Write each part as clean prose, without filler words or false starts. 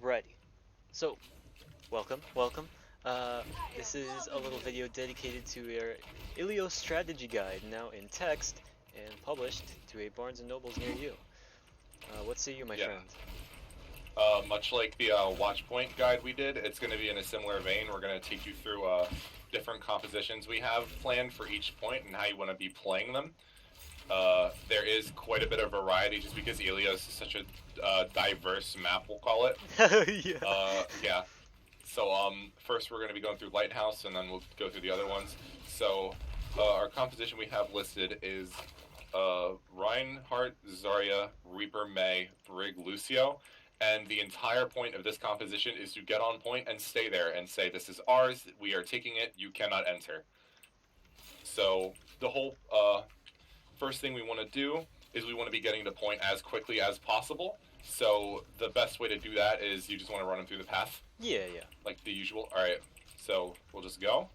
Alrighty, so welcome. This is a little video dedicated to your Ilios strategy guide, now in text and published to a Barnes and Nobles near you. What say you, my friend? Much like the watch point guide we did, it's going to be in a similar vein. We're going to take you through different compositions we have planned for each point and how you want to be playing them. There is quite a bit of variety just because Ilios is such a diverse map, we'll call it. Yeah. So first we're going to be going through Lighthouse and then we'll go through the other ones. So our composition we have listed is Reinhardt, Zarya, Reaper, May, Brig, Lucio. And the entire point of this composition is to get on point and stay there and say, this is ours, we are taking it, you cannot enter. So the whole first thing we want to do is we want to be getting to point as quickly as possible. So the best way to do that is you just want to run them through the path. Yeah. Like the usual. Alright, so we'll just go.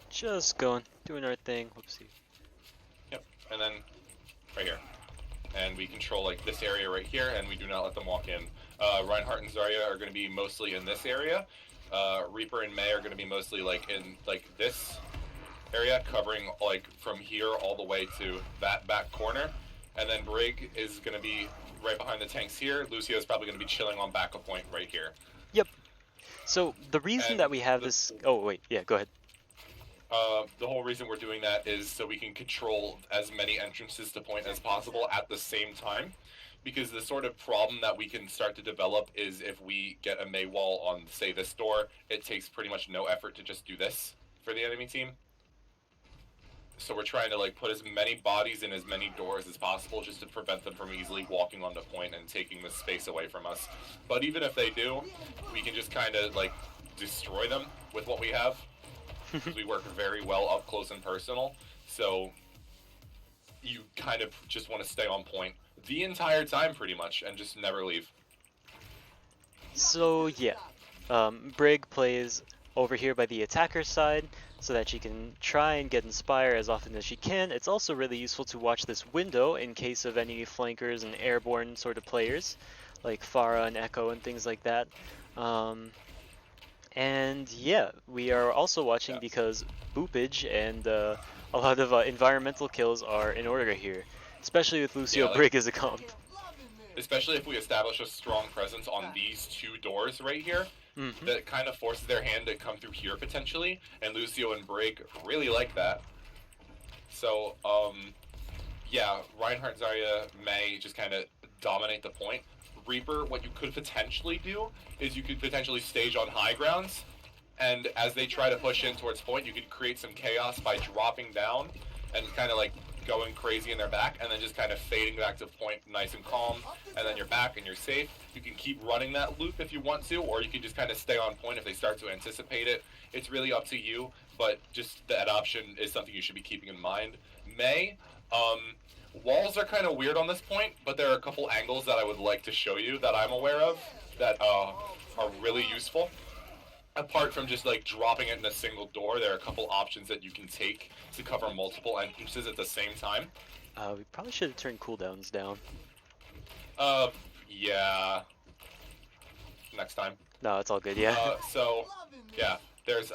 Just going, doing our thing. Whoopsie. Yep, and then right here. And we control like this area right here, and we do not let them walk in. Reinhardt and Zarya are going to be mostly in this area. Reaper and May are going to be mostly like in like this area, covering like from here all the way to that back corner. And then Brig is going to be right behind the tanks here. Lucio is probably going to be chilling on back of point right here. Yep. So the reason that we have this... Oh, wait. Yeah, go ahead. The whole reason we're doing that is so we can control as many entrances to point as possible at the same time. Because the sort of problem that we can start to develop is if we get a May wall on, say, this door, it takes pretty much no effort to just do this for the enemy team. So we're trying to like put as many bodies in as many doors as possible just to prevent them from easily walking onto point and taking the space away from us. But even if they do, we can just kind of like destroy them with what we have. We work very well up close and personal, so you kind of just want to stay on point the entire time pretty much and just never leave. So yeah, Brig plays over here by the attacker's side so that she can try and get Inspire as often as she can. It's also really useful to watch this window in case of any flankers and airborne sort of players like Pharah and Echo and things like that. And yeah, we are also watching because boopage and a lot of environmental kills are in order here, especially with Lucio Brig as a comp. Especially if we establish a strong presence on these two doors right here, that kind of forces their hand to come through here potentially, and Lucio and Brig really like that. So, yeah, Reinhardt, Zarya, May just kind of dominate the point. Reaper, what you could potentially do is you could potentially stage on high grounds, and as they try to push in towards point, you could create some chaos by dropping down and kind of like going crazy in their back, and then just kind of fading back to point nice and calm, and then you're back and you're safe. You can keep running that loop if you want to, or you can just kind of stay on point if they start to anticipate it. It's really up to you, but just that option is something you should be keeping in mind. May, walls are kind of weird on this point, but there are a couple angles that I would like to show you that I'm aware of that are really useful. Apart from just like dropping it in a single door, there are a couple options that you can take to cover multiple entrances at the same time. We probably should have turned cooldowns down. Yeah. Next time. No, it's all good, yeah. So, yeah, there's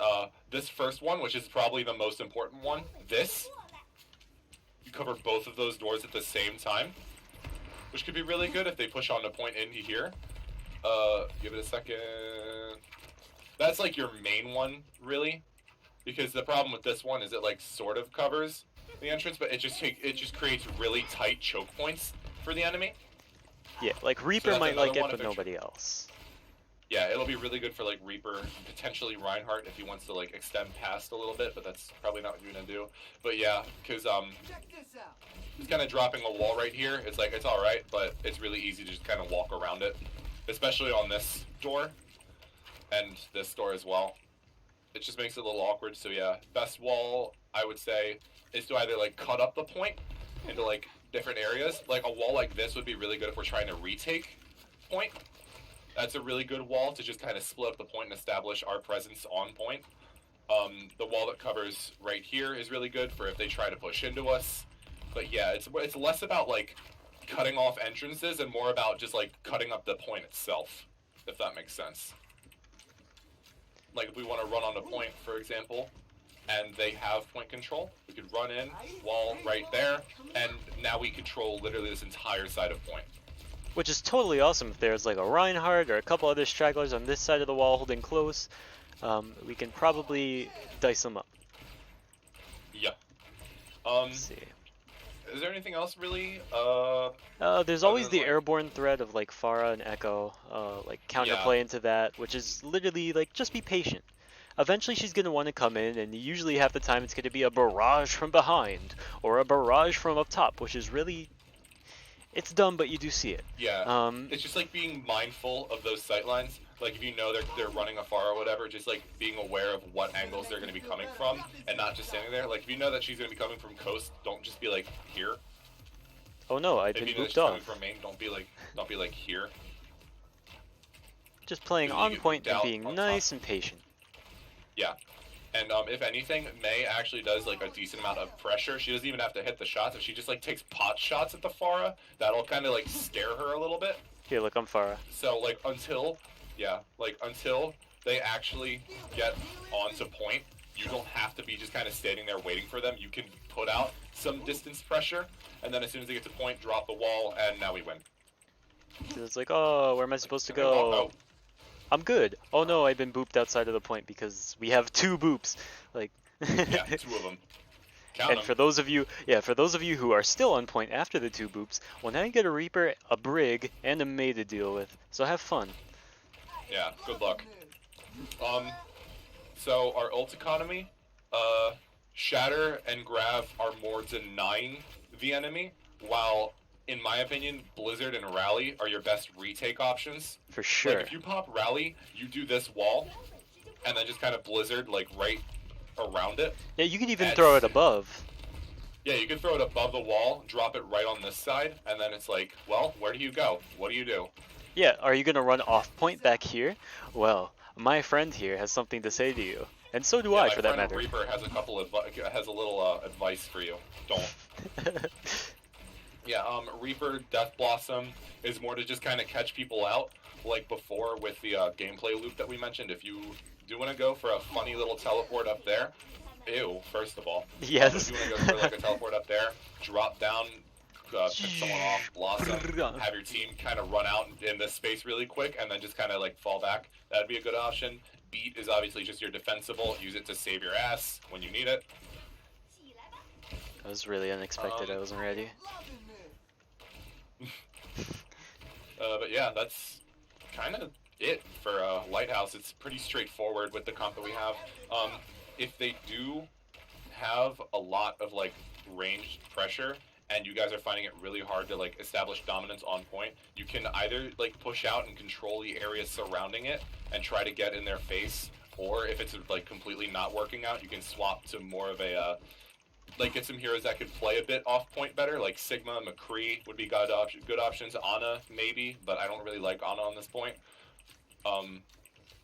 this first one, which is probably the most important one. This. You cover both of those doors at the same time, which could be really good if they push on the point into here. Give it a second. That's like your main one, really, because the problem with this one is it like sort of covers the entrance, but it just creates really tight choke points for the enemy. Yeah, like Reaper might like it, but nobody else. Yeah, it'll be really good for like Reaper, potentially Reinhardt if he wants to like extend past a little bit, but that's probably not what you're gonna do. But yeah, because just kind of dropping a wall right here, it's like it's all right, but it's really easy to just kind of walk around it, especially on this door and this door as well. It just makes it a little awkward. So yeah, best wall I would say is to either like cut up the point into like different areas. Like a wall like this would be really good if we're trying to retake point. That's a really good wall to just kind of split up the point and establish our presence on point. The wall that covers right here is really good for if they try to push into us. But yeah, it's less about like cutting off entrances and more about just like cutting up the point itself, if that makes sense. Like if we want to run on a point, for example, and they have point control, we could run in, wall right there, and now we control literally this entire side of point. Which is totally awesome if there's like a Reinhardt or a couple other stragglers on this side of the wall holding close. We can probably dice them up. Yeah. Let's see. Is there anything else really? There's always the airborne threat of like Pharah and Echo, like counterplay into that, which is literally like just be patient. Eventually she's going to want to come in, and usually half the time it's going to be a barrage from behind or a barrage from up top, which is really, it's dumb, but you do see it. Yeah. It's just like being mindful of those sight lines. Like if you know they're running a far or whatever, just like being aware of what angles they're going to be coming from, and not just standing there. Like if you know that she's going to be coming from coast, don't just be like here. Oh no, I've been booped off. Coming from main, don't be like here. Just playing on point and being nice and patient. Yeah. And if anything, Mei actually does like a decent amount of pressure. She doesn't even have to hit the shots. If she just like takes pot shots at the Pharah, that'll kind of like scare her a little bit. Here, look, I'm Pharah. So like until they actually get onto point, you don't have to be just kind of standing there waiting for them. You can put out some distance pressure, and then as soon as they get to point, drop the wall, and now we win. It's like, oh, where am I supposed to go? Oh. I'm good. Oh no, I've been booped outside of the point because we have 2 boops. Like yeah, 2 of them. Count and them. for those of you who are still on point after the 2 boops, well now you get a Reaper, a Brig, and a Mei to deal with. So have fun. Yeah, good luck. So our ult economy, Shatter and Grav are more denying the enemy, while in my opinion, Blizzard and Rally are your best retake options. For sure. Like if you pop Rally, you do this wall, and then just kind of Blizzard like right around it. Yeah, you can even throw it above. Yeah, you can throw it above the wall, drop it right on this side, and then it's like, well, where do you go? What do you do? Yeah, are you gonna run off point back here? Well, my friend here has something to say to you, and so do I, for that matter. Reaper has a little advice for you. Don't. Yeah, Reaper Death Blossom is more to just kind of catch people out, like before with the gameplay loop that we mentioned. If you do want to go for a funny little teleport up there, first of all. Yes. If you want to go for like a teleport up there, drop down, pick someone off, Blossom, have your team kind of run out in this space really quick, and then just kind of like fall back. That'd be a good option. Beat is obviously just your defensible. Use it to save your ass when you need it. That was really unexpected. I wasn't ready. But yeah, that's kind of it for Lighthouse. It's pretty straightforward with the comp that we have. If they do have a lot of like ranged pressure and you guys are finding it really hard to like establish dominance on point, you can either like push out and control the area surrounding it and try to get in their face, or if it's like completely not working out, you can swap to more of a like get some heroes that could play a bit off point better, like Sigma, McCree would be good options. Ana maybe, but I don't really like Ana on this point.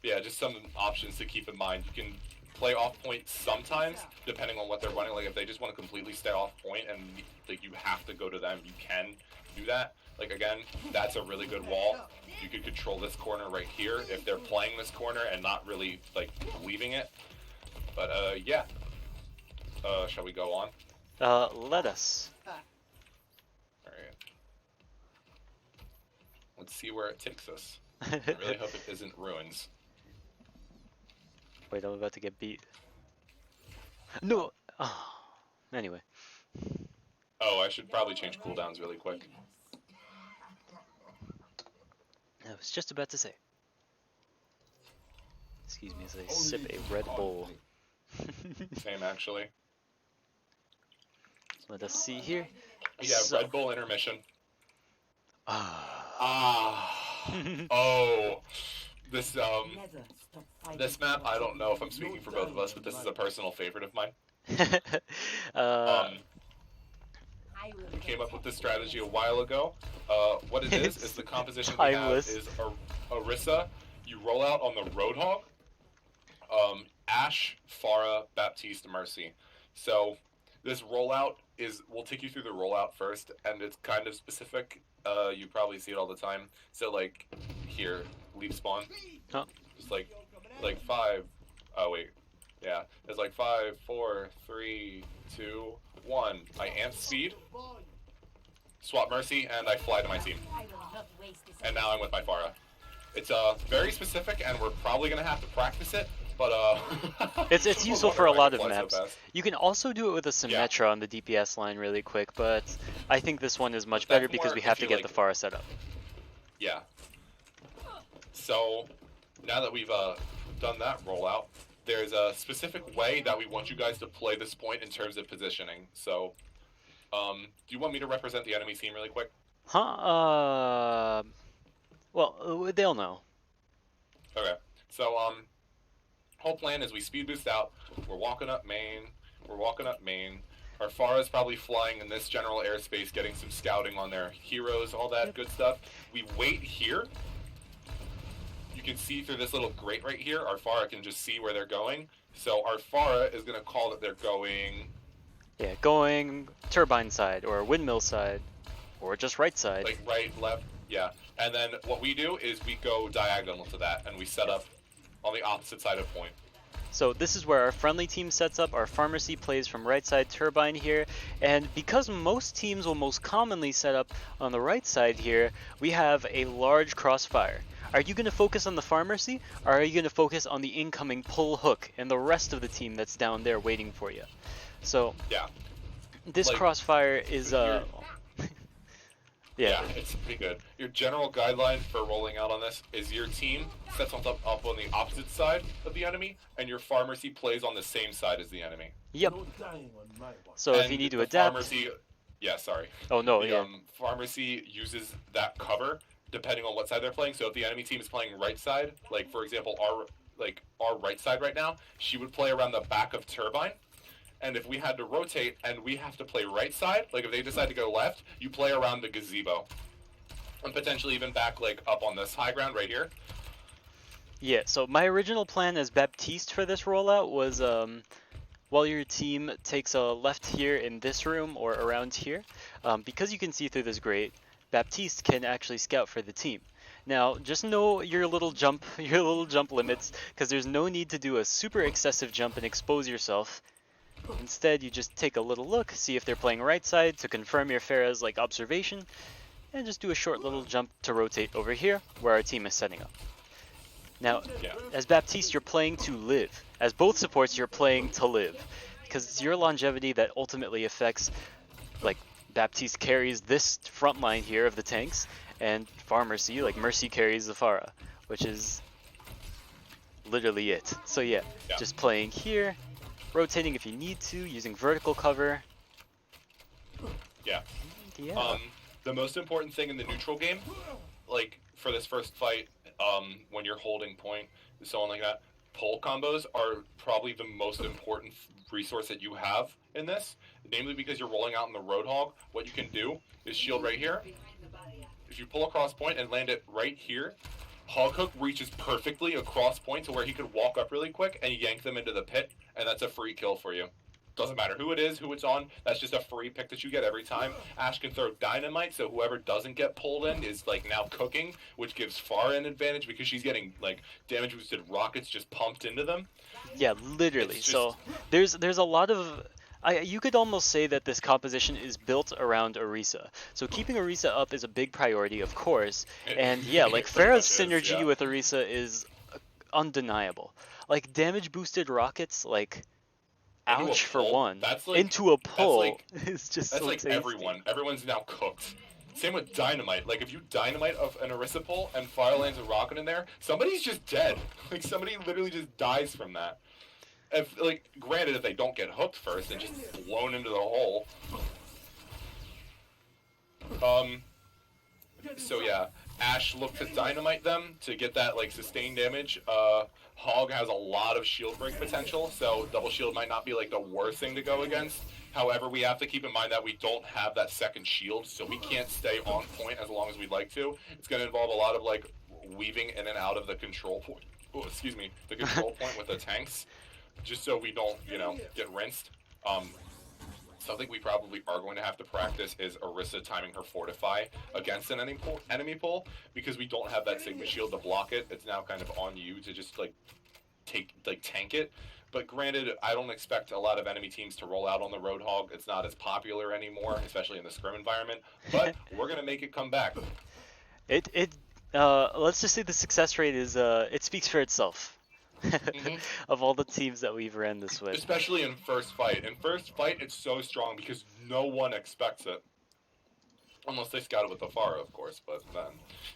Yeah, just some options to keep in mind. You can play off point sometimes, depending on what they're running. Like if they just want to completely stay off point and like you have to go to them, you can do that. Like again, that's a really good wall. You could control this corner right here if they're playing this corner and not really like leaving it. But yeah. Shall we go on? Let us. Alright. Let's see where it takes us. I really hope it isn't ruins. Wait, I'm about to get beat. No! Oh. Anyway. Oh, I should probably change cooldowns really quick. I was just about to say. Excuse me as I sip a Red Bull. Same, actually. Let us see here. Yeah, so. Red Bull intermission. Ah. Oh. This map, I don't know if I'm speaking for both of us, but this is a personal favorite of mine. We came up with this strategy a while ago. What it is the composition we have is Orisa. You roll out on the Roadhog, Ashe, Pharah, Baptiste, Mercy. So This rollout we'll take you through the rollout first, and it's kind of specific. You probably see it all the time. So like, here, leave spawn. Huh? Just like 5. Oh wait, yeah. It's like 5, 4, 3, 2, 1. I amp speed, swap mercy, and I fly to my team. And now I'm with my Pharah. It's very specific, and we're probably gonna have to practice it. But it's useful for a lot of maps. You can also do it with a Symmetra on the DPS line really quick, but I think this one is much better because we have to get the Pharah set up. Yeah. So now that we've done that rollout, there's a specific way that we want you guys to play this point in terms of positioning. So, do you want me to represent the enemy team really quick? Huh? Well, they'll know. Okay. So, whole plan is we speed boost out. We're walking up main. Our Pharah's probably flying in this general airspace, getting some scouting on their heroes, all that good stuff. We wait here. You can see through this little grate right here, our Pharah can just see where they're going. So our Pharah is going to call that they're going... Yeah, going turbine side, or windmill side, or just right side. Like right, left, yeah. And then what we do is we go diagonal to that, and we set up on the opposite side of point. So this is where our friendly team sets up. Our pharmacy plays from right side turbine here, and because most teams will most commonly set up on the right side here, we have a large crossfire. Are you going to focus on the pharmacy, or are you going to focus on the incoming pull hook and the rest of the team that's down there waiting for you? So yeah, this crossfire is Yeah, it's pretty good. Your general guideline for rolling out on this is your team sets up on the opposite side of the enemy, and your pharmacy plays on the same side as the enemy. Yep. So if you need to adapt... Pharmacy, yeah, sorry. Oh, no, Pharmacy uses that cover depending on what side they're playing. So if the enemy team is playing right side, like, for example, our right side right now, she would play around the back of turbine. And if we had to rotate and we have to play right side, like if they decide to go left, you play around the gazebo. And potentially even back like up on this high ground right here. Yeah, so my original plan as Baptiste for this rollout was while your team takes a left here in this room or around here, because you can see through this grate, Baptiste can actually scout for the team. Now, just know your little jump limits, because there's no need to do a super excessive jump and expose yourself. Instead, you just take a little look, see if they're playing right side to confirm your Pharah's like observation, and just do a short little jump to rotate over here where our team is setting up. Now, as Baptiste, you're playing to live. As both supports, you're playing to live, because it's your longevity that ultimately affects, like, Baptiste carries this front line here of the tanks, and Pharmacy, like Mercy carries the Pharah, which is literally it. So yeah, just playing here, rotating if you need to, using vertical cover. Yeah. The most important thing in the neutral game, like for this first fight, when you're holding point, so on like that, pull combos are probably the most important resource that you have in this. Namely because you're rolling out in the Roadhog, what you can do is shield right here. If you pull across point and land it right here, Hog Hook reaches perfectly across point to where he could walk up really quick and yank them into the pit, and that's a free kill for you. Doesn't matter who it is, who it's on, that's just a free pick that you get every time. Ash can throw dynamite, so whoever doesn't get pulled in is like now cooking, which gives Pharah an advantage because she's getting like damage boosted rockets just pumped into them. Yeah, literally. So there's a lot of... you could almost say that this composition is built around Orisa. So keeping Orisa up is a big priority, of course. And yeah, like Pharah's synergy with Orisa is undeniable. Like damage boosted rockets, like ouch for one. That's like, into a pull is just that's so like tasty. Everyone's now cooked. Same with dynamite. Like if you dynamite of an Orisa pull and Pharah lands a rocket in there, somebody's just dead. Like somebody literally just dies from that. If, like, granted, if they don't get hooked first and just blown into the hole. So yeah, Ash looked to dynamite them to get that, like, sustained damage. Hog has a lot of shield break potential, so double shield might not be, like, the worst thing to go against. However, we have to keep in mind that we don't have that second shield, so we can't stay on point as long as we'd like to. It's going to involve a lot of, like, weaving in and out of the control point. Oh, excuse me, the control point with the tanks. Just so we don't, you know, get rinsed. something we probably are going to have to practice is Orisa timing her Fortify against an enemy pull, because we don't have that Sigma Shield to block it. It's now kind of on you to just like tank it. But granted, I don't expect a lot of enemy teams to roll out on the Roadhog. It's not as popular anymore, especially in the scrim environment. But we're gonna make it come back. Let's just say the success rate is it speaks for itself. Of all the teams that we've ran this with. Especially in first fight. In first fight, it's so strong because no one expects it. Unless they scout it with the Pharah, of course, but then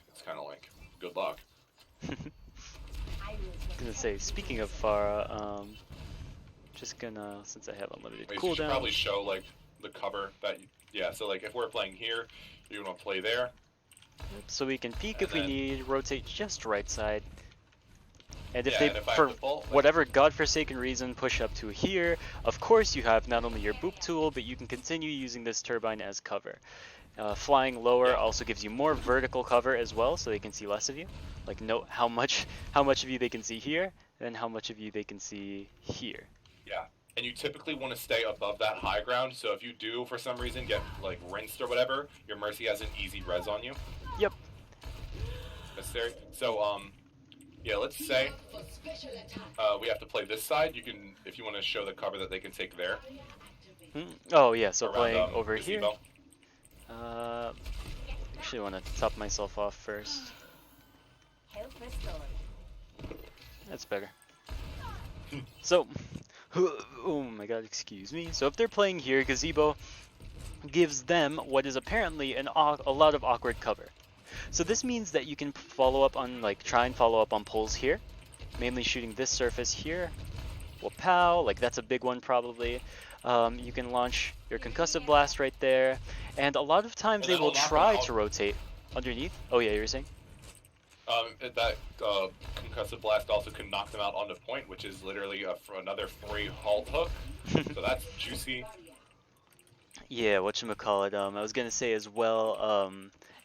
it's kind of like, good luck. I was gonna say, speaking of Pharah, just gonna, since I have unlimited cooldown. You should probably show like the cover that, yeah, so like if we're playing here, you want to play there. So we can peek if we need, rotate just right side. And if for whatever godforsaken reason, push up to here, of course you have not only your boop tool, but you can continue using this turbine as cover. Flying lower also gives you more vertical cover as well, so they can see less of you. Like note how much of you they can see here, and how much of you they can see here. Yeah, and you typically want to stay above that high ground, so if you do for some reason get like rinsed or whatever, your Mercy has an easy res on you. Yep. Necessary. So yeah, let's say we have to play this side. You can, if you want to show the cover that they can take there. Oh yeah, so around, playing over gazebo. Here. Actually want to top myself off first. That's better. So, oh my god, excuse me. So if they're playing here, gazebo gives them what is apparently a lot of awkward cover. So this means that you can follow up on, like, try and follow up on pulls here, mainly shooting this surface here. Well, pow, like that's a big one probably. You can launch your concussive blast right there, and a lot of times they will try to rotate underneath. Oh yeah, you were saying? That concussive blast also can knock them out onto point, which is literally another free halt hook. So that's juicy. Yeah, whatchamacallit, I was gonna say as well,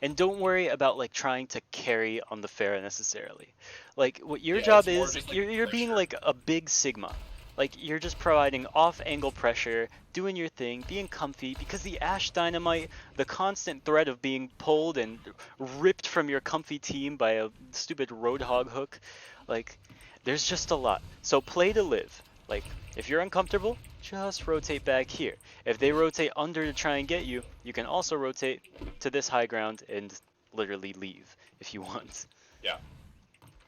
and don't worry about like trying to carry on the Pharah necessarily. Like what your job is, like you're being like a big Sigma. Like you're just providing off angle pressure, doing your thing, being comfy, because the Ashe Dynamite, the constant threat of being pulled and ripped from your comfy team by a stupid Roadhog hook, like there's just a lot. So play to live. Like if you're uncomfortable, just rotate back here. If they rotate under to try and get you, you can also rotate to this high ground and literally leave if you want. Yeah.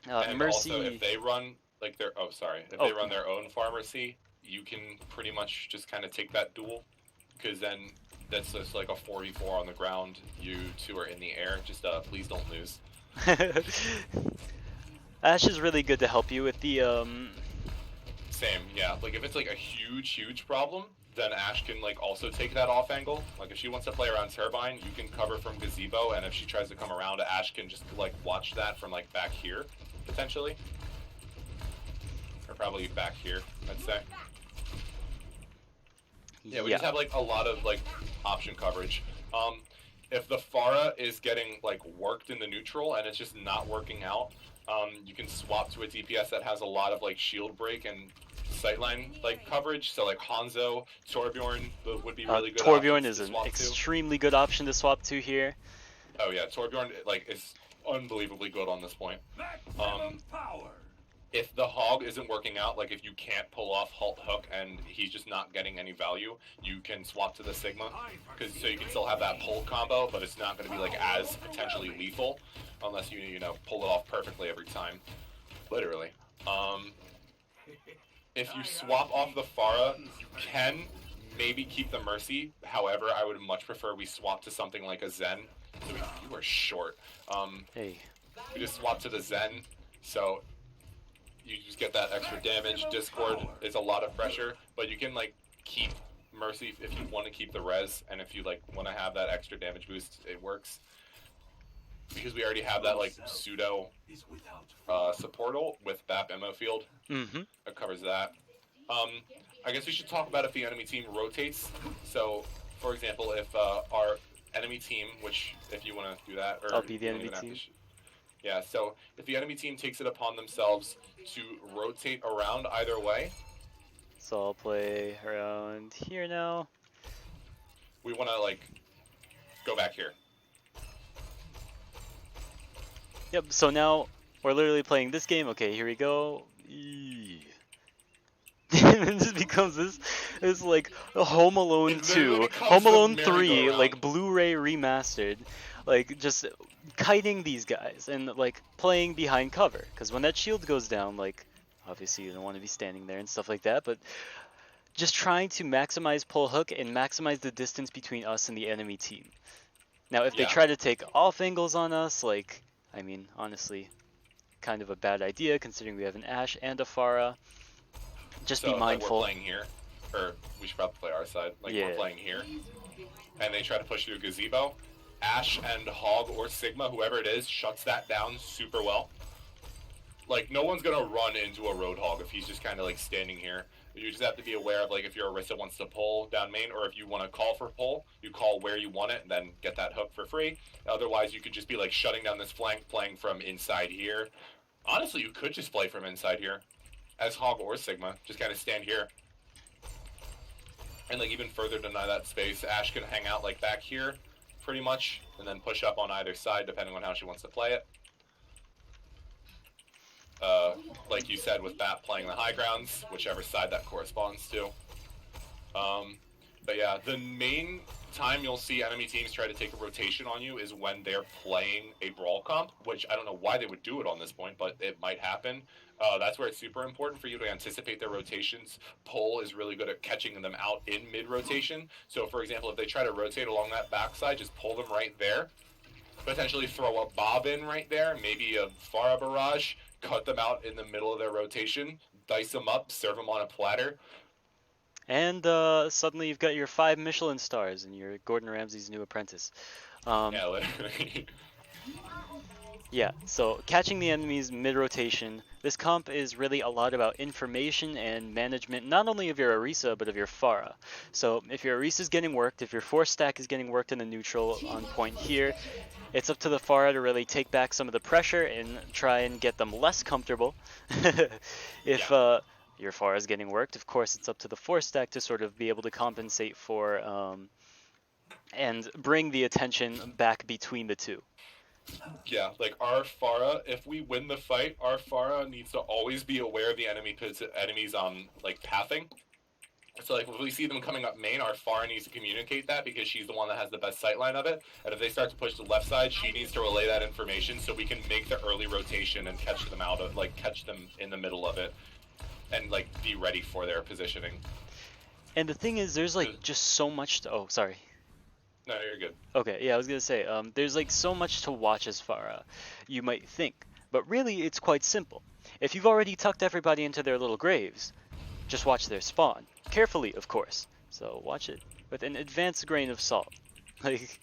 And Mercy. Also, if they run like their they run their own pharmacy, you can pretty much just kind of take that duel, because then that's just like a 4v4 on the ground. You two are in the air. Just please don't lose. Ashe is really good to help you with the Same, yeah. Like if it's like a huge problem, then Ashe can like also take that off angle. Like if she wants to play around Turbine, you can cover from gazebo, and if she tries to come around, Ashe can just like watch that from like back here, potentially. Or probably back here, I'd say. Yeah, we just have like a lot of like option coverage. If the Pharah is getting like worked in the neutral and it's just not working out, you can swap to a DPS that has a lot of like shield break and sightline like coverage. So like Hanzo, Torbjorn would be really good. Torbjorn is an extremely good option to swap to here. Oh yeah, Torbjorn like is unbelievably good on this point. If the hog isn't working out, like if you can't pull off halt hook and he's just not getting any value, you can swap to the Sigma, because so you can still have that pull combo, but it's not going to be like as potentially lethal unless you know pull it off perfectly every time, literally. If you swap off the Pharah, you can maybe keep the Mercy. However, I would much prefer we swap to something like a Zen. So you are short. Hey. We just swap to the Zen, so you just get that extra damage. Discord is a lot of pressure, but you can like keep Mercy if you want to keep the res, and if you like want to have that extra damage boost, it works. Because we already have that like pseudo supportal with BAP ammo field. It covers that. I guess we should talk about if the enemy team rotates. So, for example, if our enemy team, which if you want to do that, or I'll be the enemy team. Yeah, so if the enemy team takes it upon themselves to rotate around either way. So I'll play around here now. we want to like go back here. Yep, so now we're literally playing this game. Okay, here we go. It just becomes this like Home Alone 2, Home Alone 3, like Blu-ray remastered, like just kiting these guys and like playing behind cover. Because when that shield goes down, like obviously you don't want to be standing there and stuff like that, but just trying to maximize pull hook and maximize the distance between us and the enemy team. Now, if they try to take off angles on us, like, I mean, honestly, kind of a bad idea considering we have an Ashe and a Pharah. Just be mindful. Like we're playing here, or we should probably play our side. Like we're playing here, and they try to push through gazebo. Ashe and Hog or Sigma, whoever it is, shuts that down super well. Like no one's gonna run into a Roadhog if he's just kind of like standing here. You just have to be aware of like if your Orisa wants to pull down main, or if you want to call for pull, you call where you want it and then get that hook for free. Otherwise, you could just be like shutting down this flank, playing from inside here. Honestly, you could just play from inside here. As Hog or Sigma, just kind of stand here. And like even further deny that space. Ashe can hang out like back here, pretty much, and then push up on either side depending on how she wants to play it. Like you said, with Bat playing the high grounds, whichever side that corresponds to. But yeah, the main time you'll see enemy teams try to take a rotation on you is when they're playing a brawl comp, which I don't know why they would do it on this point, but it might happen. That's where it's super important for you to anticipate their rotations. Pull is really good at catching them out in mid-rotation. So for example, if they try to rotate along that backside, just pull them right there. Potentially throw a Bob in right there, maybe a Pharah barrage, cut them out in the middle of their rotation, dice them up, serve them on a platter. And suddenly you've got your 5 Michelin stars and you're Gordon Ramsay's new apprentice. Yeah, literally. Yeah, so catching the enemies mid-rotation, this comp is really a lot about information and management, not only of your Orisa, but of your Pharah. So if your Orisa is getting worked, if your Force stack is getting worked in the neutral on point here, it's up to the Pharah to really take back some of the pressure and try and get them less comfortable. If your Pharah is getting worked, of course it's up to the Force stack to sort of be able to compensate for and bring the attention back between the two. Yeah, like our Pharah, if we win the fight, our Pharah needs to always be aware of the enemies like pathing. So like if we see them coming up main, our Pharah needs to communicate that because she's the one that has the best sightline of it. And if they start to push the left side, she needs to relay that information so we can make the early rotation and catch them out of catch them in the middle of it, and like be ready for their positioning. And the thing is, there's like just so much to. Oh, sorry. No, you're good. Okay, yeah, I was gonna say, there's like so much to watch as Pharah, you might think, but really it's quite simple. If you've already tucked everybody into their little graves, just watch their spawn. Carefully, of course. So watch it with an advanced grain of salt. Like,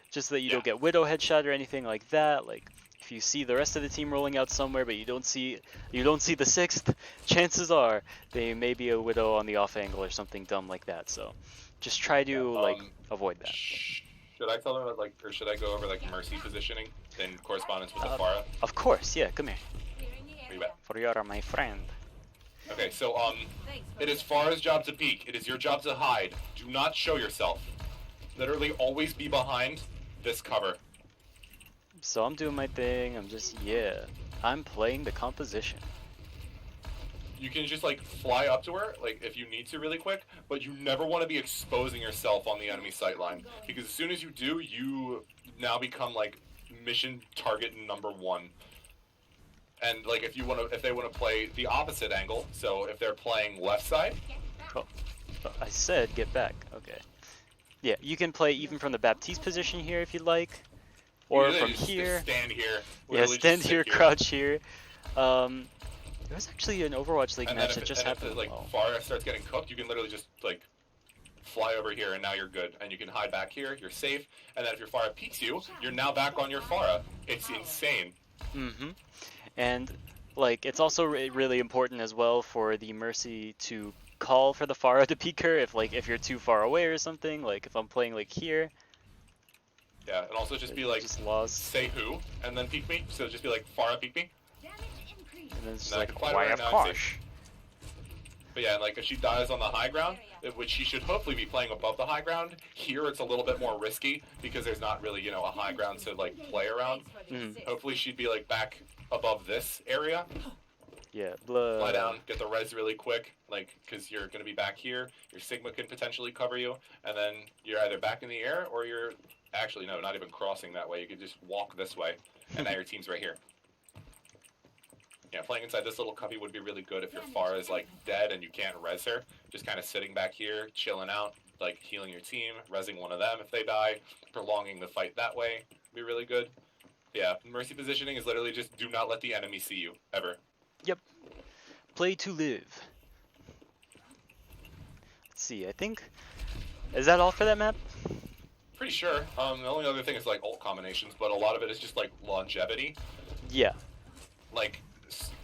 just so that you don't get Widow headshot or anything like that. Like, if you see the rest of the team rolling out somewhere, but you don't see the 6th, chances are they may be a Widow on the off angle or something dumb like that. So just try to avoid that. Should I tell them or should I go over like Mercy positioning in correspondence with the Pharah? Of course, yeah. Come here. Where you at? For you are my friend. Okay, so it is Pharah's job to peek. It is your job to hide. Do not show yourself. Literally, always be behind this cover. So I'm doing my thing. I'm playing the composition. You can just like fly up to her, like if you need to really quick, but you never want to be exposing yourself on the enemy sightline, because as soon as you do, you now become like mission target number 1. And like if they want to play the opposite angle, so if they're playing left side. Oh, I said get back. Okay. Yeah, you can play even from the Baptiste position here if you'd like, or from here. Just stand here. Yeah, stand here, crouch here. There was actually an Overwatch League match that just happened. If like Pharah starts getting cooked, you can literally just like fly over here and now you're good. And you can hide back here, you're safe. And then if your Pharah peeks you, you're now back on your Pharah. It's insane. Mm-hmm. And like it's also really important as well for the Mercy to call for the Pharah to peek her if you're too far away or something. Like if I'm playing like here. Yeah, and also just be like, say who, and then peek me. So just be like, Pharah peek me. And then it's just like, why of course. But yeah, like if she dies on the high ground, which he should hopefully be playing above the high ground. Here it's a little bit more risky because there's not really, you know, a high ground to like play around. Hopefully she'd be like back above this area. Yeah, Fly down, get the res really quick, like, because you're going to be back here. Your Sigma can potentially cover you, and then you're either back in the air or you're actually, no, not even crossing that way. You can just walk this way, and now your team's right here. Yeah, playing inside this little cubby would be really good if your Pharah is like dead and you can't res her. Just kind of sitting back here, chilling out, like healing your team, resing one of them if they die, prolonging the fight that way would be really good. Yeah, mercy positioning is literally just do not let the enemy see you, ever. Yep. Play to live. Let's see, I think... Is that all for that map? Pretty sure. The only other thing is like ult combinations, but a lot of it is just like longevity. Yeah. Like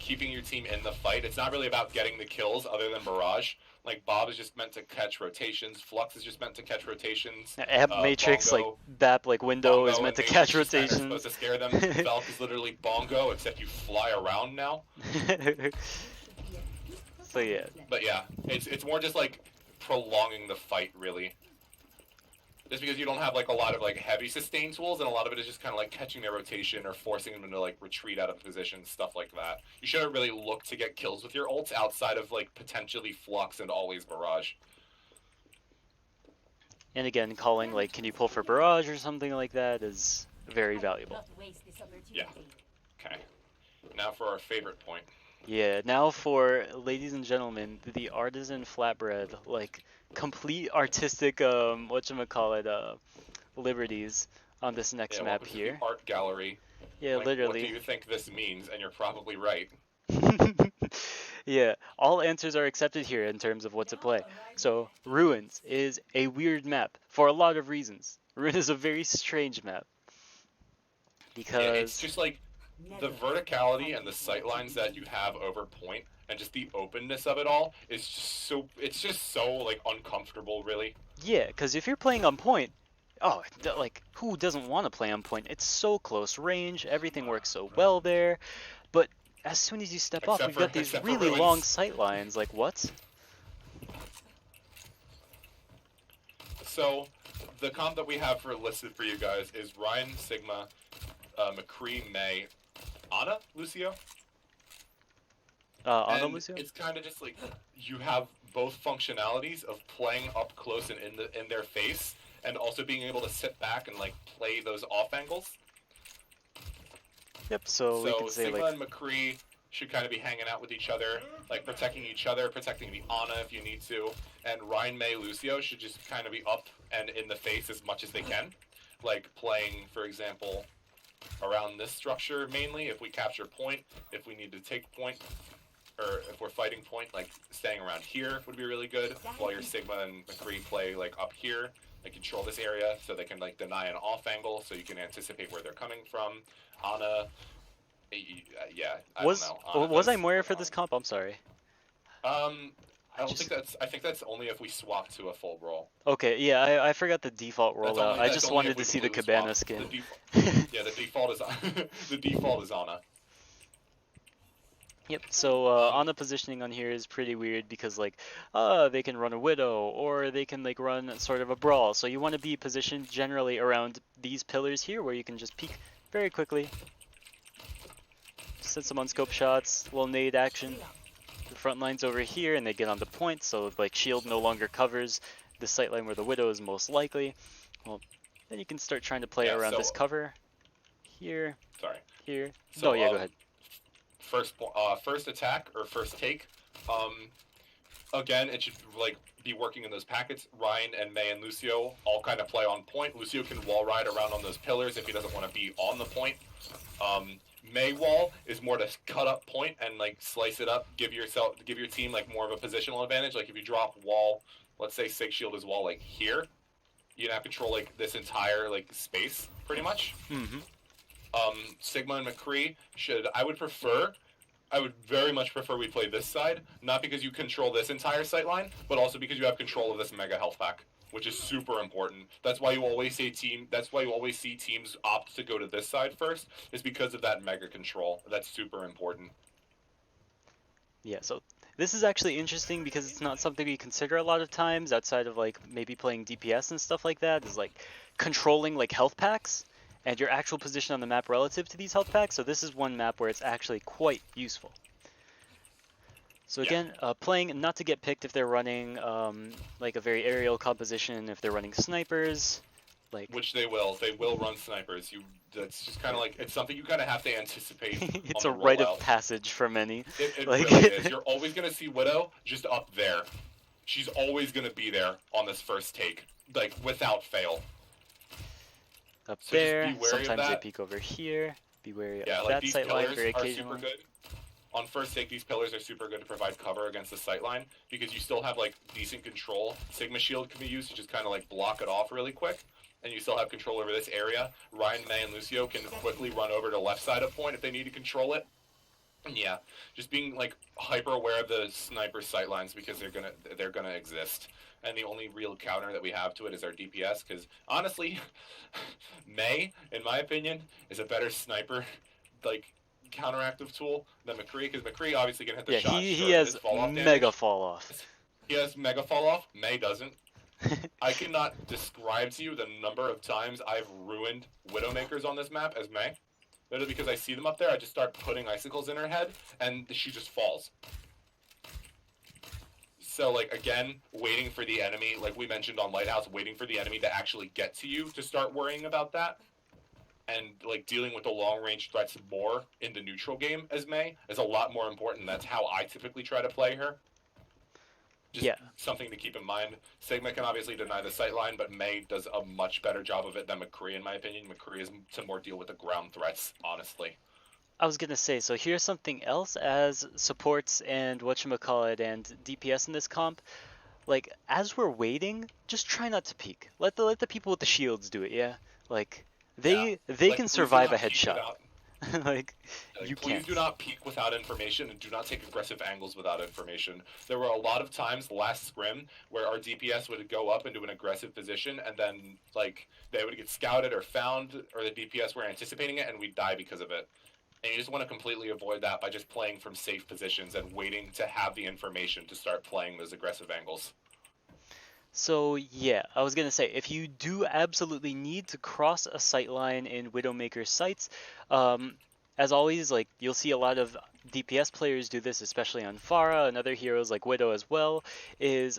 keeping your team in the fight. It's not really about getting the kills other than barrage. Like Bob is just meant to catch rotations. Flux is just meant to catch rotations. Amp Matrix, Bongo, like BAP, like window Bongo is meant to and catch Matrix rotations. Is supposed to scare them. Valk is literally Bongo, except you fly around now. So yeah. But yeah, it's more just like prolonging the fight, really. Just because you don't have like a lot of like heavy sustain tools, and a lot of it is just kind of like catching their rotation or forcing them to like retreat out of position, stuff like that. You shouldn't really look to get kills with your ults outside of like potentially Flux and always Barrage. And again, calling like, can you pull for barrage or something like that is very valuable. Yeah. Okay. Now for our favorite point. Yeah, now for, ladies and gentlemen, the artisan flatbread, like, complete artistic, whatchamacallit, liberties on this next map here. The art gallery. Yeah, like, literally. What do you think this means? And you're probably right. Yeah, all answers are accepted here in terms of what to play. So, Ruins is a weird map for a lot of reasons. Ruin is a very strange map. Because... Yeah, it's just like, the verticality and the sightlines that you have over point and just the openness of it all is just so like uncomfortable, really. Yeah, because if you're playing on point, oh, like, who doesn't want to play on point? It's so close range, everything works so well there, but as soon as you step off, we've got these really long sightlines, like, what? So, the comp that we have listed for you guys is Ryan, Sigma, McCree, May, Ana, Lucio? Ana, Lucio? It's kind of just like, you have both functionalities of playing up close and in their face, and also being able to sit back and like play those off angles. Yep, so we could say Sigma like... and McCree should kind of be hanging out with each other, like protecting each other, protecting the Ana if you need to, and Ryan, May, Lucio should just kind of be up and in the face as much as they can, like playing, for example, around this structure mainly if we capture point, if we need to take point, or if we're fighting point, like staying around here would be really good, while your Sigma and McCree play like up here, like control this area so they can like deny an off angle so you can anticipate where they're coming from. Ana, yeah, I don't know. Ana was I Moira for this comp? I'm sorry. I think that's only if we swap to a full roll. Okay, yeah, I forgot the default rollout. I just wanted to see the Cabana skin. Yeah, the default is the default is Ana. Yep, so Ana positioning on here is pretty weird because like they can run a Widow or they can like run sort of a brawl. So you want to be positioned generally around these pillars here where you can just peek very quickly. Set some unscope shots, little nade action. The front line's over here and they get on the point, so like shield no longer covers the sightline where the Widow is most likely. Well, then you can start trying to play around this cover. Here. Sorry. Here. So, oh yeah, go ahead. First attack or first take. Again, it should like be working in those packets. Ryan and May and Lucio all kind of play on point. Lucio can wall ride around on those pillars if he doesn't want to be on the point. May wall is more to cut up point and like slice it up, give your team like more of a positional advantage. Like if you drop wall, let's say Sig Shield is wall like here, you now control like this entire like space pretty much. Mm-hmm. Sigma and McCree I would very much prefer we play this side, not because you control this entire sightline, but also because you have control of this mega health pack, which is super important. That's why you always see teams opt to go to this side first, is because of that mega control. That's super important. Yeah, so This is actually interesting because it's not something we consider a lot of times outside of like maybe playing DPS and stuff like that, is like controlling like health packs and your actual position on the map relative to these health packs. So this is one map where it's actually quite useful. So Yeah. again, playing not to get picked if they're running like a very aerial composition, if they're running snipers, like which they will. They will run snipers. That's just kind of like, it's something you kind of have to anticipate it's on a the rite of rollout. passage for many. It Like really is. You're always gonna see Widow just up there. She's always gonna be there on this first take, like without fail. up So just there, be wary of sometimes they that. peek over here. Be wary Yeah, of like that these sight line pillars very are super occasionally. good. On first take, these pillars are super good to provide cover against the sight line because you still have like decent control. Sigma shield can be used to just kind of like block it off really quick, and you still have control over this area. Ryan, May, and Lucio can quickly run over to left side of point if they need to control it. And yeah, just being like hyper aware of the sniper sight lines because they're gonna exist. And the only real counter that we have to it is our DPS because honestly, May, in my opinion, is a better sniper like counteractive tool than McCree because McCree obviously can hit the Yeah, shot. he Sure, has his fall off mega damage. fall off. He has mega fall off. May doesn't. I cannot describe to you the number of times I've ruined Widowmakers on this map as May. Literally because I see them up there, I just start putting icicles in her head, and she just falls. So, like, again, waiting for the enemy, like we mentioned on Lighthouse, waiting for the enemy to actually get to you to start worrying about that. And, like, dealing with the long-range threats more in the neutral game as May is a lot more important. That's how I typically try to play her. Just Yeah. something to keep in mind. Sigma can obviously deny the sightline, but May does a much better job of it than McCree, in my opinion. McCree is to more deal with the ground threats, honestly. I was gonna say, so here's something else as supports and whatchamacallit and DPS in this comp. Like, as we're waiting, just try not to peek. Let the people with the shields do it, yeah? Like, Yeah. they Like, can please do survive a not peek headshot. without, Like, like, you please can't. do not peek without information and do not take aggressive angles without information. There were a lot of times last scrim where our DPS would go up into an aggressive position and then, like, they would get scouted or found, or the DPS were anticipating it and we'd die because of it. And you just want to completely avoid that by just playing from safe positions and waiting to have the information to start playing those aggressive angles. So yeah, I was gonna say, if you do absolutely need to cross a sight line in Widowmaker's sights, as always, like you'll see a lot of DPS players do this, especially on Pharah and other heroes like Widow as well, is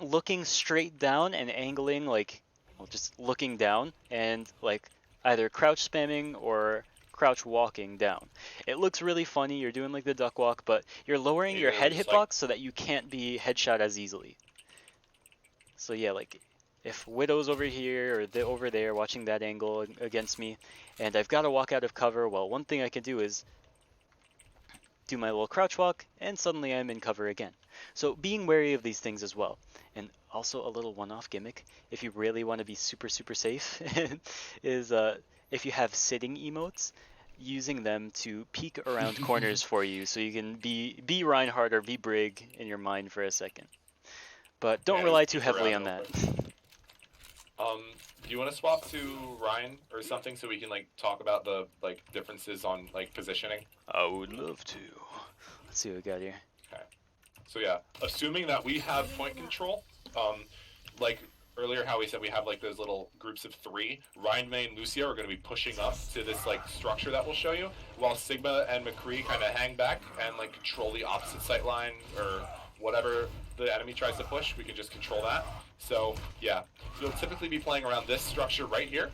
looking straight down and angling like, well, just looking down and like either crouch spamming or crouch walking down. It looks really funny, you're doing like the duck walk, but you're lowering your head hitbox like, so that you can't be headshot as easily. So yeah, like if Widow's over here or over there watching that angle against me, and I've got to walk out of cover, well, one thing I can do is do my little crouch walk, and suddenly I'm in cover again. So being wary of these things as well. And also a little one-off gimmick, if you really want to be super safe, is if you have sitting emotes, using them to peek around corners for you, so you can be Reinhardt or be Brig in your mind for a second. But don't rely too heavily on that. Do you want to swap to Ryan or something so we can like talk about the like differences on like positioning? I would love to. Let's see what we got here. Okay. So yeah, assuming that we have point control, like earlier how we said we have like those little groups of 3, Ryan, May, and Lucio are going to be pushing up to this like structure that we'll show you, while Sigma and McCree kind of hang back and like control the opposite sight line or whatever the enemy tries to push, we can just control that. So yeah, you'll typically be playing around this structure right here.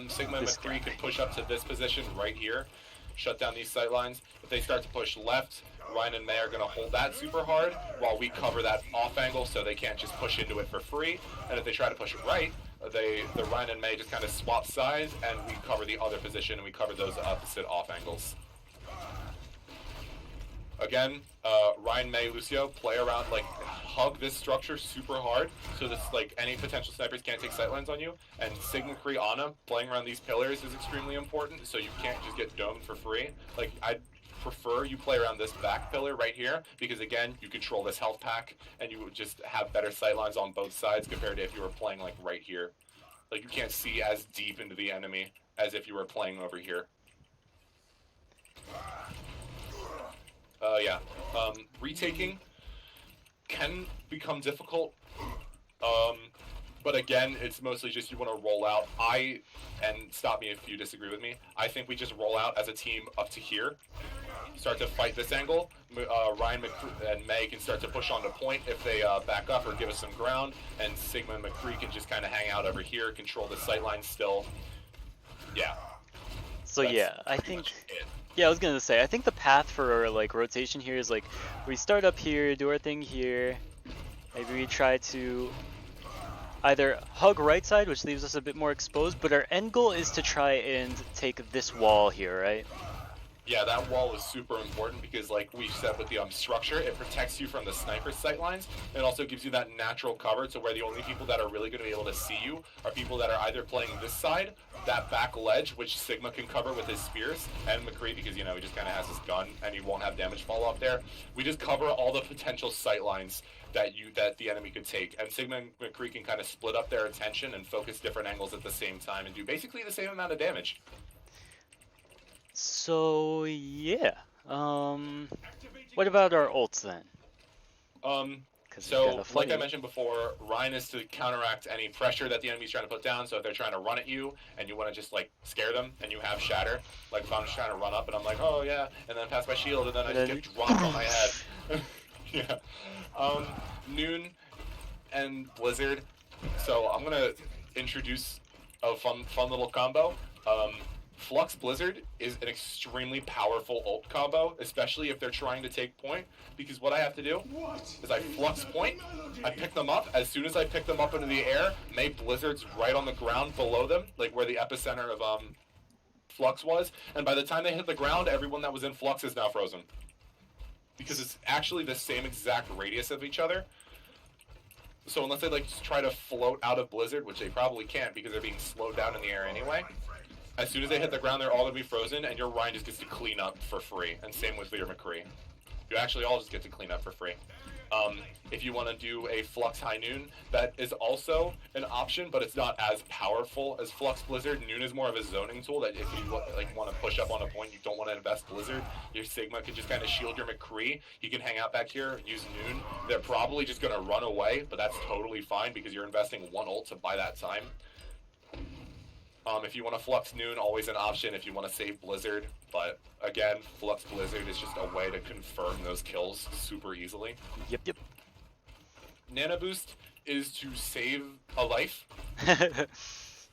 Sigma and McCree can push up to this position right here, shut down these sight lines. If they start to push left, Ryan and May are going to hold that super hard while we cover that off angle so they can't just push into it for free. And if they try to push it right, the Ryan and May just kind of swap sides and we cover the other position and we cover those opposite off angles. Again, Ryan, May, Lucio, play around, like, hug this structure super hard so this, like, any potential snipers can't take sightlines on you. And Sigma, Kree, Ana, playing around these pillars is extremely important so you can't just get domed for free. Like, I'd prefer you play around this back pillar right here because, again, you control this health pack and you would just have better sightlines on both sides compared to if you were playing, like, right here. Like, you can't see as deep into the enemy as if you were playing over here. Yeah. Retaking can become difficult. But again, it's mostly just you want to roll out. And stop me if you disagree with me, I think we just roll out as a team up to here, start to fight this angle. Ryan and May can start to push onto point if they back up or give us some ground, and Sigma and McCree can just kind of hang out over here, control the sightline still. Yeah. So yeah, I think... Yeah, I was gonna say, I think the path for like rotation here is like, we start up here, do our thing here, maybe we try to either hug right side, which leaves us a bit more exposed, but our end goal is to try and take this wall here, right? Yeah, that wall is super important because, like we said with the structure, it protects you from the sniper sight lines. It also gives you that natural cover to where the only people that are really going to be able to see you are people that are either playing this side, that back ledge, which Sigma can cover with his spears, and McCree because, you know, he just kind of has his gun and he won't have damage fall off there. We just cover all the potential sight lines that the enemy could take, and Sigma and McCree can kind of split up their attention and focus different angles at the same time and do basically the same amount of damage. So yeah, what about our ults then? So like I mentioned before, Ryan is to counteract any pressure that the enemy's trying to put down. So if they're trying to run at you and you want to just like scare them and you have shatter, like if I'm just trying to run up and I'm like, oh yeah, and then pass my shield and then I just get dropped on my head. Yeah. Noon and Blizzard. So I'm gonna introduce a fun little combo. Flux Blizzard is an extremely powerful ult combo, especially if they're trying to take point, because what I have to do is I Flux point, I pick them up. As soon as I pick them up into the air, May Blizzard's right on the ground below them, like where the epicenter of Flux was, and by the time they hit the ground, everyone that was in Flux is now frozen. Because it's actually the same exact radius of each other. So unless they like just try to float out of Blizzard, which they probably can't because they're being slowed down in the air anyway, as soon as they hit the ground, they're all going to be frozen, and your Ryan just gets to clean up for free. And same with your McCree. You actually all just get to clean up for free. If you want to do a Flux High Noon, that is also an option, but it's not as powerful as Flux Blizzard. Noon is more of a zoning tool that if you like want to push up on a point, you don't want to invest Blizzard, your Sigma can just kind of shield your McCree. He can hang out back here, use Noon. They're probably just going to run away, but that's totally fine because you're investing one ult to buy that time. If you want to Flux Noon, always an option if you want to save Blizzard. But again, Flux Blizzard is just a way to confirm those kills super easily. Yep. Nano Boost is to save a life.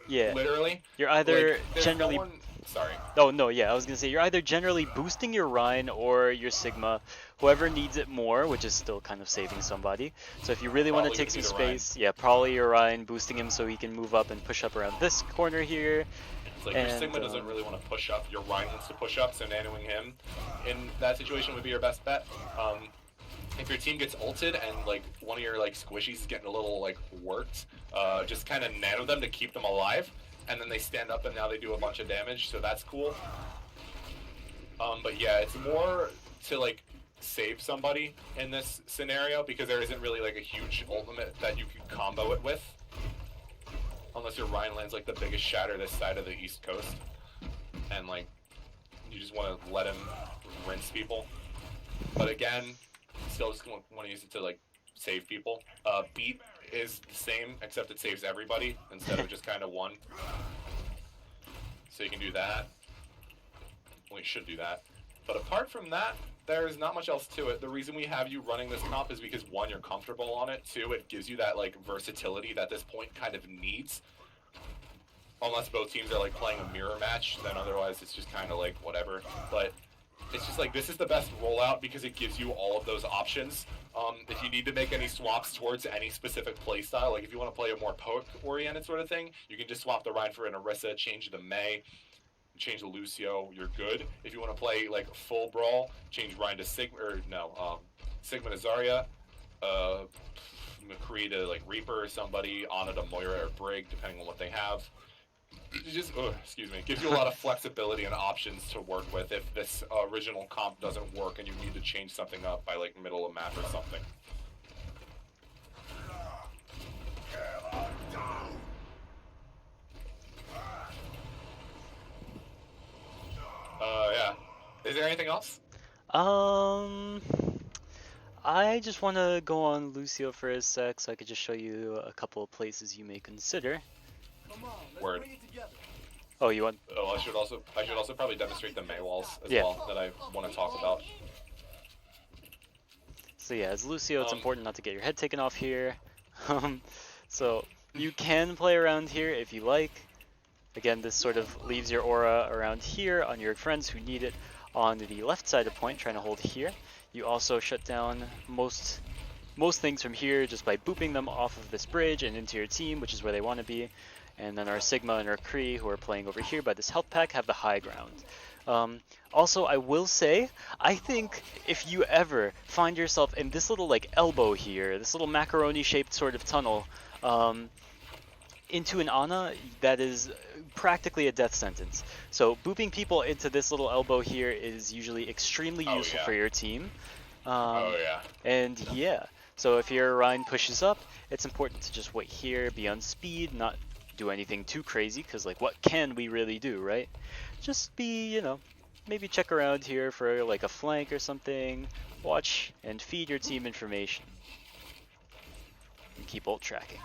Yeah. Literally. You're either generally... No one... Sorry. Oh, no, yeah, I was going to say, you're either generally boosting your Rhine or your Sigma, whoever needs it more, which is still kind of saving somebody. So if you really want to take some space, yeah, probably your Rhine, boosting him so he can move up and push up around this corner here. It's like your Sigma doesn't really want to push up, your Rhine wants to push up, so nanoing him in that situation would be your best bet. If your team gets ulted and like one of your like squishies is getting a little like worked, just kind of nano them to keep them alive. And then they stand up and now they do a bunch of damage, so that's cool. But yeah, it's more to like save somebody in this scenario because there isn't really like a huge ultimate that you can combo it with. Unless your Ryan lands like the biggest shatter this side of the East Coast. And like, you just want to let him rinse people. But again, still just want to use it to like save people. Beat is the same, except it saves everybody instead of just kind of one. So you can do that. Well, you should do that. But apart from that, there's not much else to it. The reason we have you running this comp is because, one, you're comfortable on it. Two, it gives you that like versatility that this point kind of needs. Unless both teams are like playing a mirror match, then otherwise it's just kind of like whatever. But it's just like, this is the best rollout because it gives you all of those options. If you need to make any swaps towards any specific playstyle, like if you want to play a more poke-oriented sort of thing, you can just swap the Rhine for an Orisa, change the May, change the Lucio, you're good. If you want to play like full brawl, change Rhine to Sigma, or no, Sigma to Zarya, McCree to like Reaper or somebody, Ana to Moira or Brig, depending on what they have. It just, gives you a lot of flexibility and options to work with if this original comp doesn't work and you need to change something up by like middle of map or something. Yeah. Is there anything else? Um, I just want to go on Lucio for a sec, so I could just show you a couple of places you may consider. Word. Oh, you want? Oh, I should also probably demonstrate the Mei walls as Yeah. well that I want to talk about. So yeah, as Lucio, it's important not to get your head taken off here. So you can play around here if you like. Again, this sort of leaves your aura around here on your friends who need it on the left side of point, trying to hold here. You also shut down most things from here just by booping them off of this bridge and into your team, which is where they want to be. And then our Sigma and our Kree, who are playing over here by this health pack, have the high ground. Also, I will say, I think if you ever find yourself in this little like elbow here, this little macaroni-shaped sort of tunnel, into an Ana, that is practically a death sentence. So booping people into this little elbow here is usually extremely useful for your team. And yeah, so if your Rhine pushes up, it's important to just wait here, be on speed, not do anything too crazy, because like what can we really do, right? Just be, you know, maybe check around here for like a flank or something, watch and feed your team information. And keep ult tracking.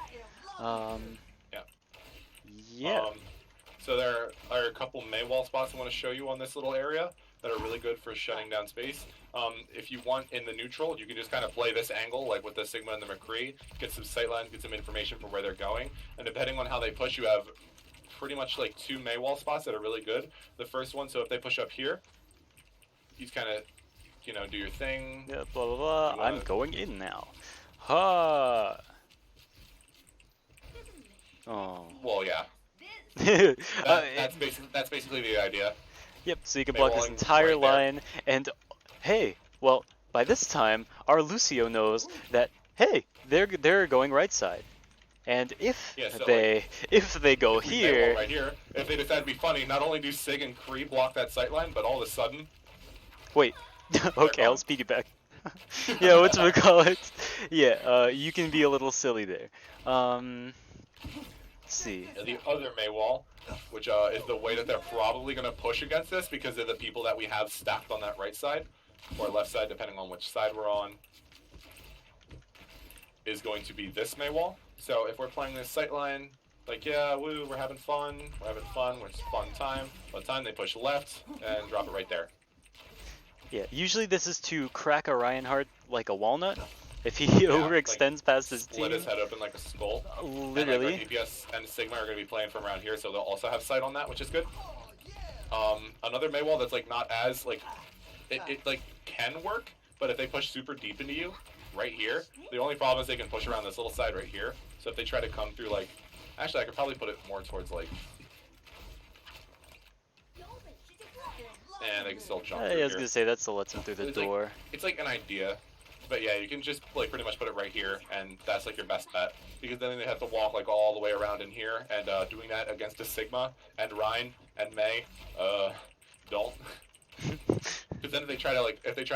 Yeah. So there are a couple Mei wall spots I want to show you on this little area that are really good for shutting down space. If you want in the neutral, you can just kind of play this angle, like with the Sigma and the McCree, get some sightlines, get some information for where they're going, and depending on how they push, you have pretty much like 2 Mei wall spots that are really good. The first one, so if they push up here, you kind of, you know, do your thing. Yeah, blah blah blah. I'm going in now. Ha. Oh. Well, yeah. That's basically the idea. Yep, so you can block this entire line, and hey, well, by this time, our Lucio knows that, hey, they're going right side. And if they go here, right here, if they decide to be funny, not only do Sig and Kree block that sightline, but all of a sudden, wait, okay, I'll speed you back. Yeah, whatchamacallit? Yeah, you can be a little silly there. Let's see. The other Mei wall, which is the way that they're probably going to push against this because they're the people that we have stacked on that right side, or left side, depending on which side we're on, is going to be this Mei wall. So if we're playing this sightline, like, yeah, woo, we're having fun, it's fun time. By the time they push left and drop it right there. Yeah, usually this is to crack a Reinhardt like a walnut. If he overextends like past his team. Split his head open like a skull. Literally. And like DPS and Sigma are going to be playing from around here, so they'll also have sight on that, which is good. Another Mei wall that's like not as like it like can work, but if they push super deep into you, right here, the only problem is they can push around this little side right here. So if they try to come through like, actually I could probably put it more towards like, and they can still jump through I was going to say, that still lets them through the door. Like, it's like an idea. But yeah, you can just like pretty much put it right here, and that's like your best bet. Because then they have to walk like all the way around in here, and doing that against a Sigma and Rhine and Mei, don't. Because then if they try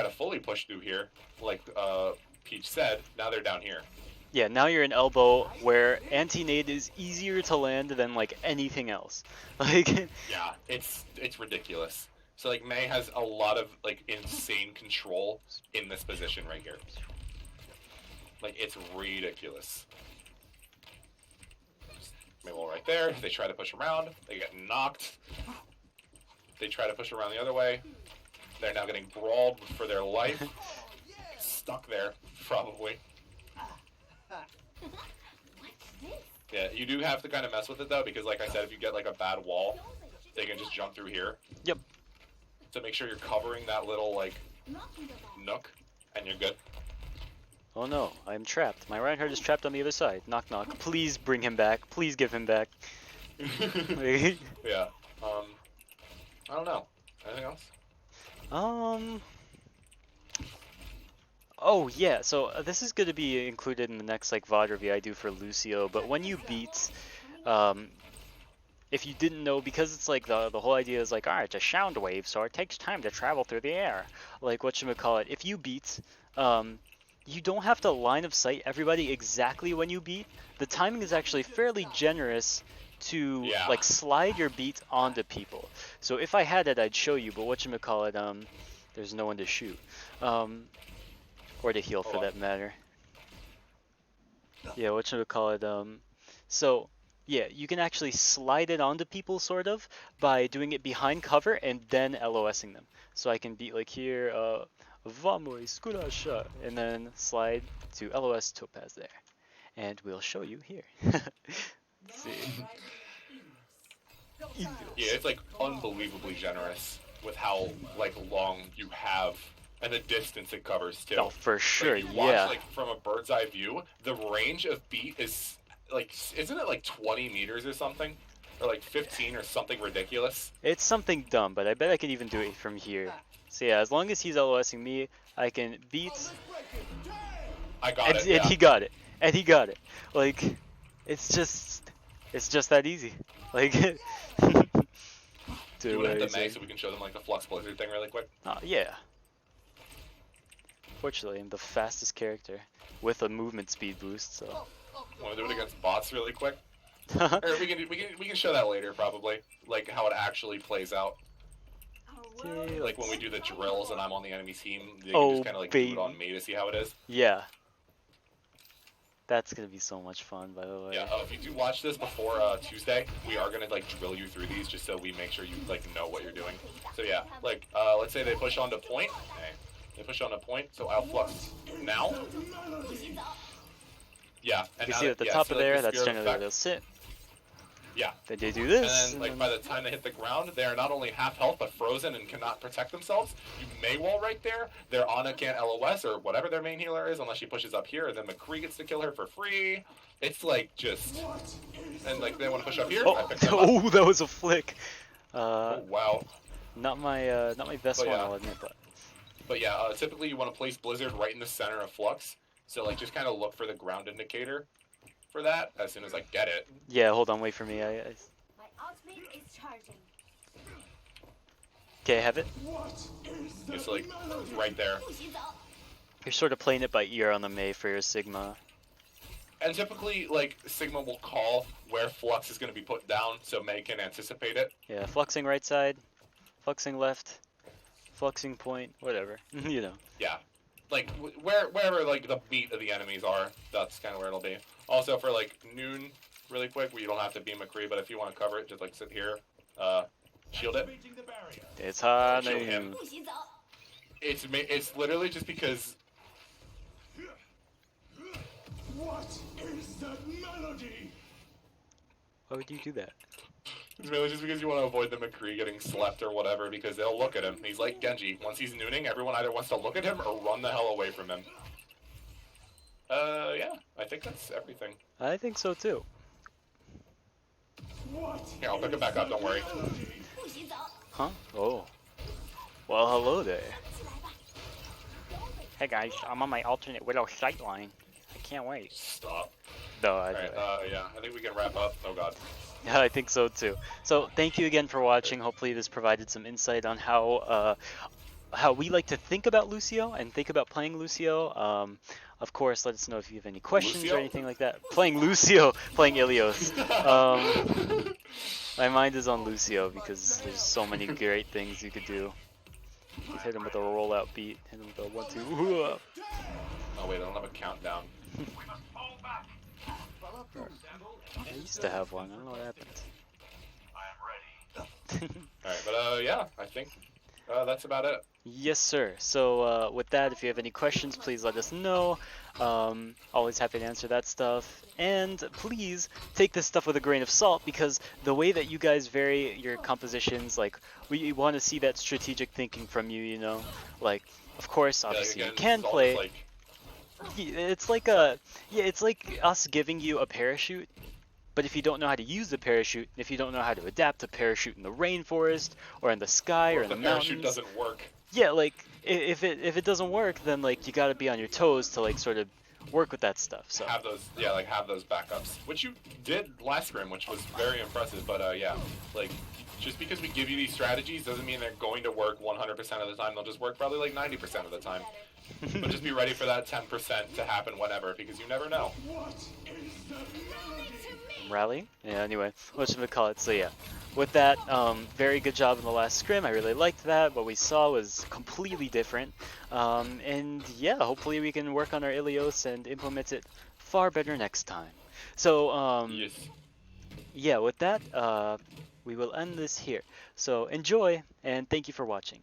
to fully push through here, like Peach said, now they're down here. Yeah, now you're in elbow where anti-nade is easier to land than like anything else. Like. Yeah, it's ridiculous. So like Mei has a lot of like insane control in this position right here. Like it's ridiculous. Mei wall right there. They try to push around. They get knocked. They try to push around the other way. They're now getting brawled for their life. Stuck there, probably. Yeah, you do have to kind of mess with it though, because like I said, if you get like a bad wall, they can just jump through here. Yep. So make sure you're covering that little, like, nook, and you're good. Oh no, I am trapped. My Reinhardt is trapped on the other side. Knock knock. Please bring him back. Please give him back. Yeah. I don't know. Anything else? Oh yeah, so this is going to be included in the next, like, VOD review I do for Lucio, but when you beat, if you didn't know, because it's like the whole idea is like, alright, it's a sound wave, so it takes time to travel through the air. Like, whatchamacallit, if you beat, you don't have to line of sight everybody exactly when you beat. The timing is actually fairly generous to, like, slide your beat onto people. So if I had it, I'd show you, but whatchamacallit, there's no one to shoot. Or to heal for that matter. Yeah, whatchamacallit, so, yeah, you can actually slide it onto people, sort of, by doing it behind cover and then LOSing them. So I can be like here, Vamos, Skurasha, and then slide to LOS Topaz there. And we'll show you here. Let's see. Yeah, it's like unbelievably generous with how like long you have and the distance it covers too. Oh, for sure, like, you watch, yeah. Like from a bird's eye view, the range of beat is like, isn't it like 20 meters or something, or like 15 or something ridiculous? It's something dumb, but I bet I could even do it from here. So yeah, as long as he's LOSing me, I can beat. I got it. And he got it. And he got it. Like, it's just that easy. Like, do it at the May so we can show them like the Flux Blizzard thing really quick. Yeah. Fortunately, I'm the fastest character with a movement speed boost. So. Want to do it against bots really quick? Or we can show that later probably, like how it actually plays out. Okay, like when we do the drills and I'm on the enemy team, they can just kind of like do it on me to see how it is. Yeah. That's gonna be so much fun, by the way. Yeah. If you do watch this before Tuesday, we are gonna like drill you through these just so we make sure you like know what you're doing. So yeah, like let's say they push onto point. Okay. They push onto point. So I'll flux now. Yeah. And you can see at the top of there, that's generally where they'll sit. Yeah. Then they do this. And then, like, by the time they hit the ground, they are not only half health, but frozen and cannot protect themselves. You may wall right there. Their Ana can't LOS or whatever their main healer is unless she pushes up here, and then McCree gets to kill her for free. It's like just... And, like, they want to push up here. Oh, that was a flick. Oh, wow. Not my best one, I'll admit that. But yeah, typically you want to place Blizzard right in the center of Flux. So, like, just kind of look for the ground indicator for that as soon as I get it. Yeah, hold on, wait for me. My ultimate is charging. Okay, have it. It's like right there. You're sort of playing it by ear on the Mei for your Sigma. And typically, like, Sigma will call where Flux is going to be put down so Mei can anticipate it. Yeah, fluxing right side, fluxing left, fluxing point, whatever. You know. Yeah. Like, wherever, like, the beat of the enemies are, that's kind of where it'll be. Also, for, like, noon, really quick, where you don't have to be McCree, but if you want to cover it, just, like, sit here, shield it. It's hard. Shield him. It's literally just because... What is that melody? Why would you do that? It's really just because you want to avoid the McCree getting slept or whatever, because they'll look at him. He's like Genji. Once he's nooning, everyone either wants to look at him or run the hell away from him. Yeah, I think that's everything. I think so too. Here, I'll pick it back up, don't worry. Huh? Oh. Well, hello there. Hey guys, I'm on my alternate Widow sight line. I can't wait. Stop. No, Alright, yeah, I think we can wrap up. Oh god. Yeah, I think so too. So thank you again for watching. Hopefully this provided some insight on how we like to think about Lucio and think about playing Lucio. Of course, let us know if you have any questions Lucio? or anything like that. Playing Lucio, playing Ilios. My mind is on Lucio because there's so many great things you could do. You could hit him with a rollout beat, hit him with a 1-2. Oh wait, I don't have a countdown. I used to have one. I don't know what happened. Alright, but yeah, I think that's about it. Yes, sir. So with that, if you have any questions, please let us know. Always happy to answer that stuff. And please take this stuff with a grain of salt, because the way that you guys vary your compositions, like, we want to see that strategic thinking from you, you know? Like, of course, obviously you can play... Like... It's like it's like us giving you a parachute, but if you don't know how to use the parachute, if you don't know how to adapt a parachute in the rainforest or in the sky or in the mountains, parachute doesn't work. Yeah, like if it doesn't work, then like you got to be on your toes to like sort of work with that stuff. So have those, yeah, like have those backups, which you did last scrim, which was very impressive. But yeah, like just because we give you these strategies doesn't mean they're going to work 100% of the time. They'll just work probably like 90% of the time. But just be ready for that 10% to happen whenever, because you never know. Rally? Yeah, anyway, whatchamacallit, so yeah. with that, very good job in the last scrim. I really liked that. What we saw was completely different. And yeah, hopefully we can work on our Ilios and implement it far better next time. So Yes. yeah, with that, we will end this here. So enjoy, and thank you for watching.